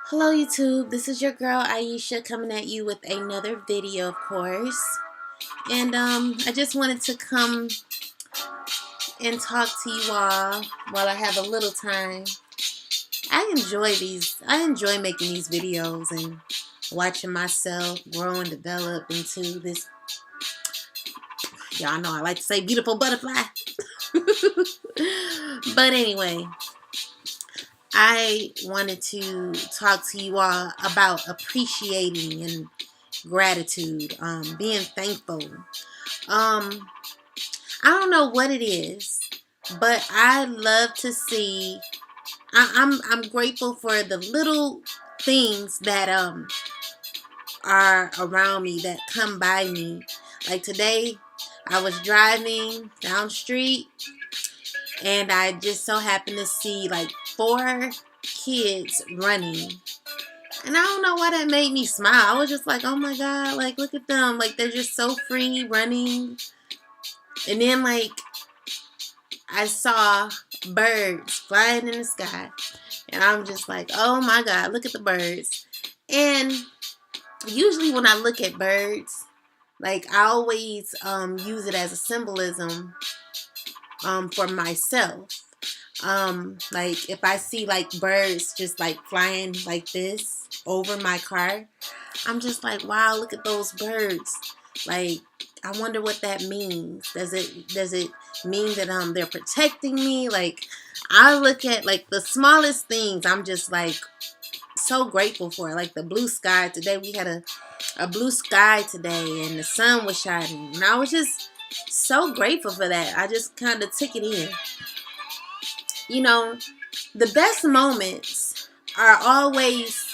Hello YouTube, this is your girl Aisha coming at you with another video, of course. And I just wanted to come and talk to you all while I have a little time. I enjoy making these videos and watching myself grow and develop into this, y'all know I like to say beautiful butterfly. But anyway, I wanted to talk to you all about appreciating and gratitude, being thankful. I don't know what it is, but I love to see. I'm grateful for the little things that are around me that come by me. Like today, I was driving down the street and I just so happened to see like 4 kids running. And I don't know why that made me smile. I was just like, oh my God, like look at them. Like they're just so free running. And then like I saw birds flying in the sky. And I'm just like, oh my God, look at the birds. And usually when I look at birds, like I always use it as a symbolism for myself. Like if I see like birds just like flying like this over my car, I'm just like, wow, look at those birds. Like, I wonder what that means. Does it mean that they're protecting me? Like, I look at like the smallest things. I'm just like so grateful for. Like the blue sky today. We had a blue sky today, and the sun was shining, and I was just so grateful for that. I just kind of took it in. You know, the best moments are always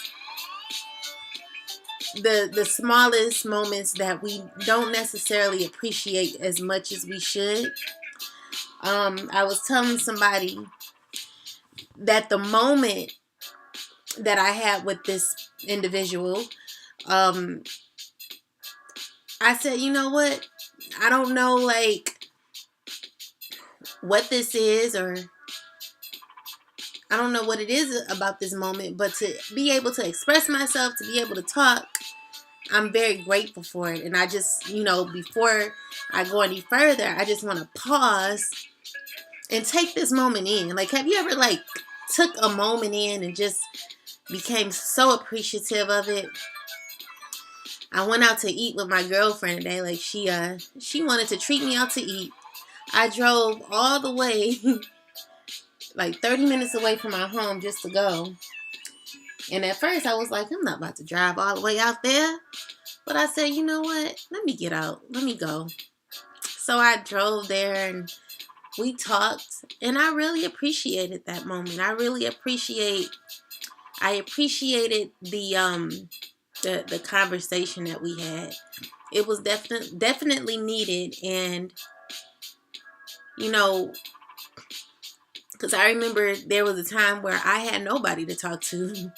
the smallest moments that we don't necessarily appreciate as much as we should. I was telling somebody that the moment that I had with this individual, um, I said, you know what? I don't know like what this is, or I don't know what it is about this moment, but to be able to express myself, to be able to talk, I'm very grateful for it. And I just, before I go any further, I just want to pause and take this moment in. Like, have you ever like took a moment in and just became so appreciative of it? I went out to eat with my girlfriend today. Like she wanted to treat me out to eat. I drove all the way like 30 minutes away from my home just to go. And at first I was like, I'm not about to drive all the way out there. But I said, you know what? Let me get out. Let me go. So I drove there and we talked, and I really appreciated that moment. I appreciated the conversation that we had. It was definitely needed. And you know, because I remember there was a time where I had nobody to talk to.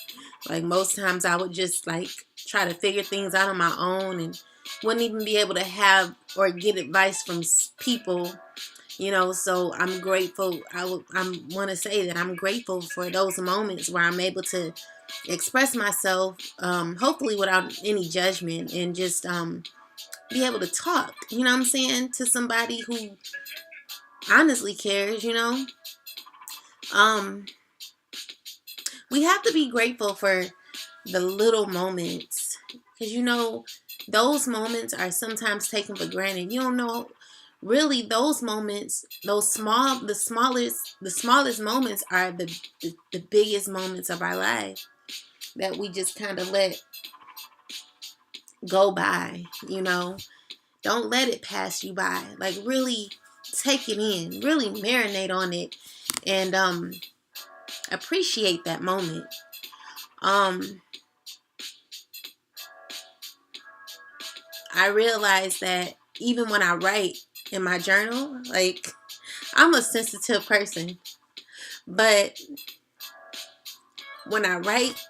Like most times I would just like try to figure things out on my own and wouldn't even be able to have or get advice from people. So I'm grateful. I want to say that I'm grateful for those moments where I'm able to express myself, hopefully without any judgment, and just be able to talk, you know what I'm saying, to somebody who honestly cares, Um, we have to be grateful for the little moments, because those moments are sometimes taken for granted. You don't know. Really, those moments, the smallest moments are the biggest moments of our life that we just kind of let go by. Don't let it pass you by. Like really take it in, really marinate on it, and appreciate that moment. I realize that even when I write in my journal, like I'm a sensitive person, but when I write,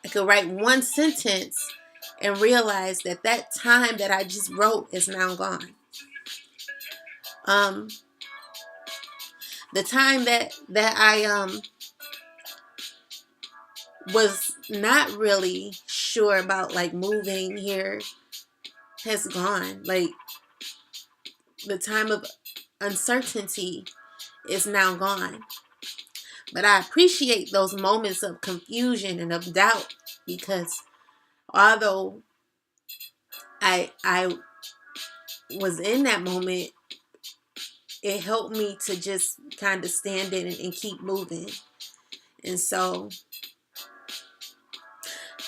I could write one sentence and realize that time that I just wrote is now gone. The time that I was not really sure about like moving here has gone. Like the time of uncertainty is now gone. But I appreciate those moments of confusion and of doubt, because although I was in that moment, it helped me to just kind of stand in it and keep moving. And so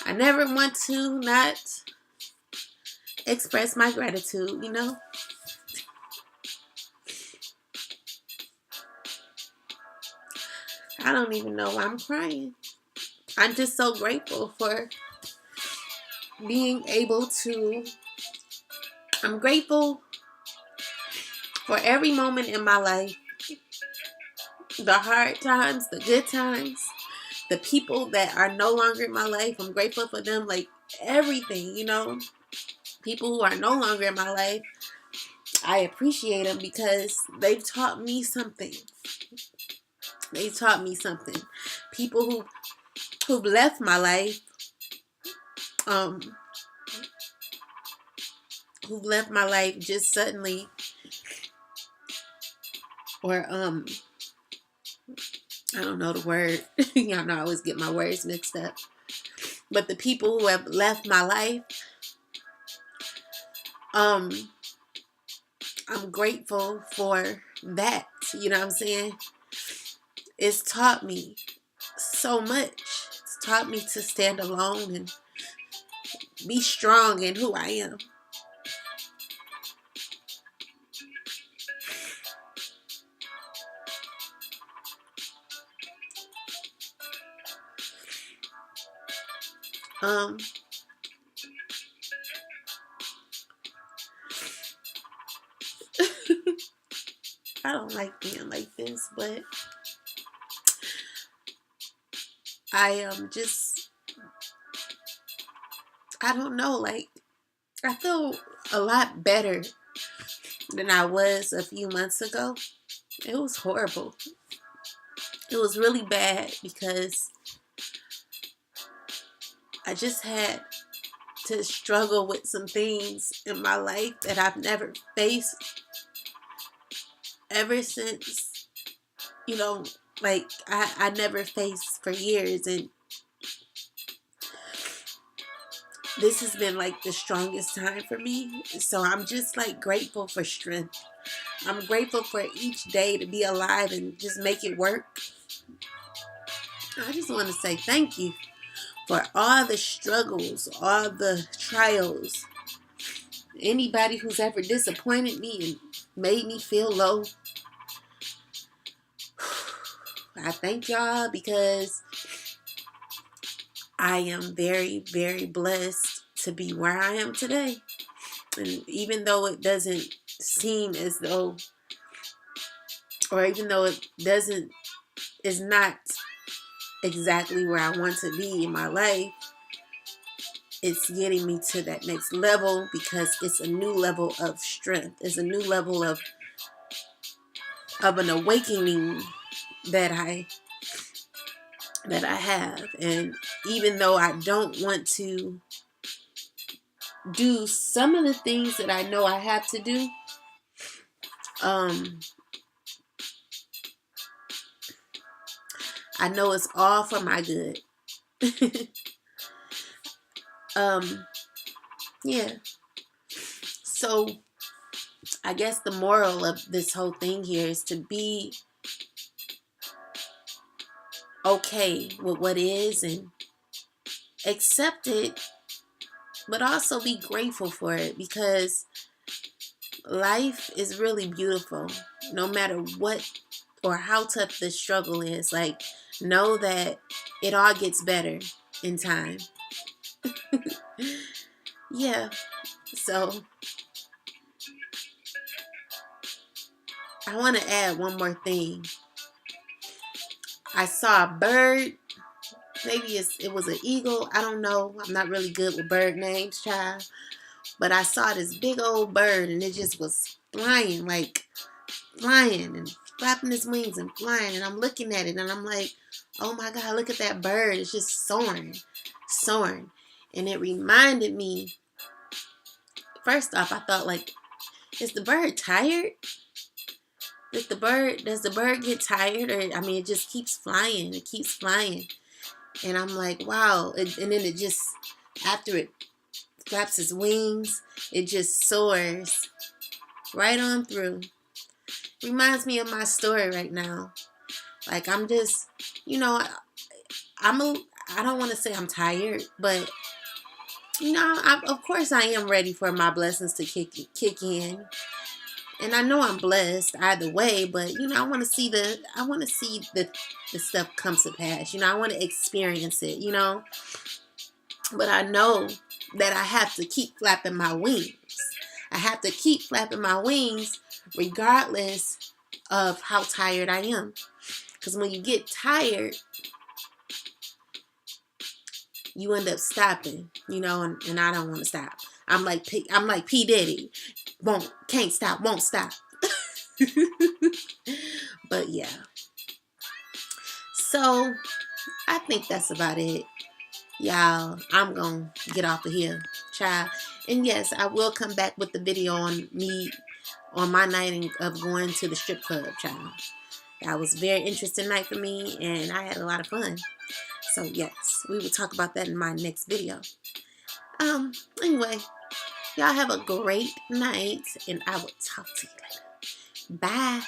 I never want to not express my gratitude, you know? I don't even know why I'm crying. I'm just so grateful for being able to, I'm grateful for every moment in my life. The hard times, the good times, the people that are no longer in my life. I'm grateful for them, like everything, you know? People who are no longer in my life, I appreciate them because they've taught me something. They taught me something. People who've left my life, who left my life just suddenly, or I don't know the word. Y'all know I always get my words mixed up. But the people who have left my life, I'm grateful for that. You know what I'm saying? It's taught me so much. It's taught me to stand alone and be strong in who I am. I don't like being like this, but I am just, I don't know, like, I feel a lot better than I was a few months ago. It was horrible. It was really bad because I just had to struggle with some things in my life that I've never faced ever since, you know, like I never faced for years. And this has been like the strongest time for me. So I'm just like grateful for strength. I'm grateful for each day to be alive and just make it work. I just want to say thank you for all the struggles, all the trials. Anybody who's ever disappointed me and made me feel low, I thank y'all, because I am very, very blessed to be where I am today. And even though it doesn't seem as though, or even though it doesn't, is not exactly where I want to be in my life, it's getting me to that next level because it's a new level of strength. It's a new level of an awakening that I have. And even though I don't want to do some of the things that I know I have to do, I know it's all for my good. Yeah. So I guess the moral of this whole thing here is to be okay with what is and accept it, but also be grateful for it, because life is really beautiful no matter what or how tough the struggle is. Like, know that it all gets better in time. Yeah. So I want to add one more thing. I saw a bird. Maybe it was an eagle. I don't know. I'm not really good with bird names, child. But I saw this big old bird, and it just was flying, like flying and flapping its wings and flying. And I'm looking at it, and I'm like, Oh my God, look at that bird. It's just soaring, soaring. And it reminded me, first off, I thought like, is the bird tired? Does the bird get tired? Or, I mean, it just keeps flying. It keeps flying. And I'm like, wow. And then it just, after it flaps its wings, it just soars right on through. Reminds me of my story right now. Like, I'm just, you know, I don't want to say I'm tired, but, you know, of course I am ready for my blessings to kick in. And I know I'm blessed either way, but, you know, I want to see the stuff come to pass. You know, I want to experience it, you know. But I know that I have to keep flapping my wings. I have to keep flapping my wings regardless of how tired I am. Because when you get tired, you end up stopping, you know, and I don't want to stop. I'm like P. Diddy. Can't stop, won't stop. But yeah. So I think that's about it. Y'all, I'm gonna get off of here, child. And yes, I will come back with the video on me on my night of going to the strip club, child. That was a very interesting night for me, and I had a lot of fun. So yes, we will talk about that in my next video. Anyway, y'all have a great night, and I will talk to you later. Bye.